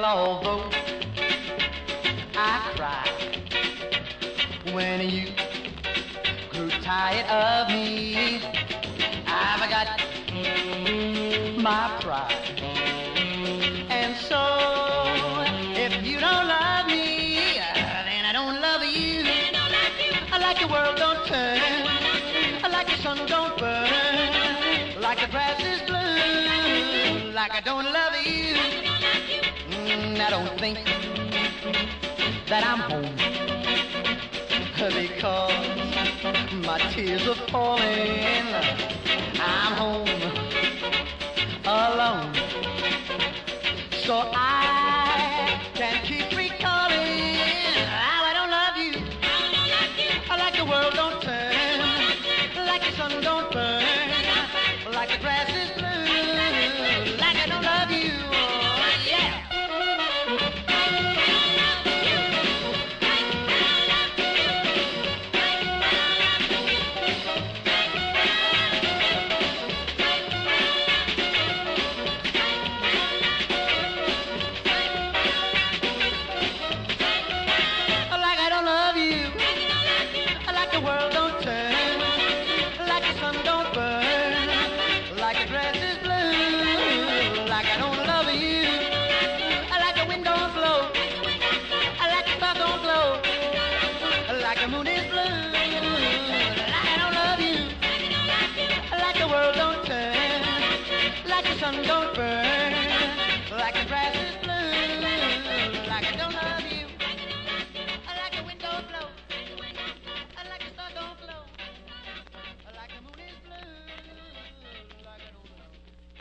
although I cried when you grew tired of me, I've got my pride. And so, if you don't love me, then I don't love you. I like the world don't turn, I like the sun don't burn, like the grass is blue, like I don't love you. I don't think that I'm home, because my tears are falling. I'm home alone, so I can keep recalling how I don't love you. I like the world don't turn, like the sun don't burn, like the grass is blue, like I don't love you. Yeah. Like the moon is blue, like I don't love you. Like the world don't turn, like the sun don't burn.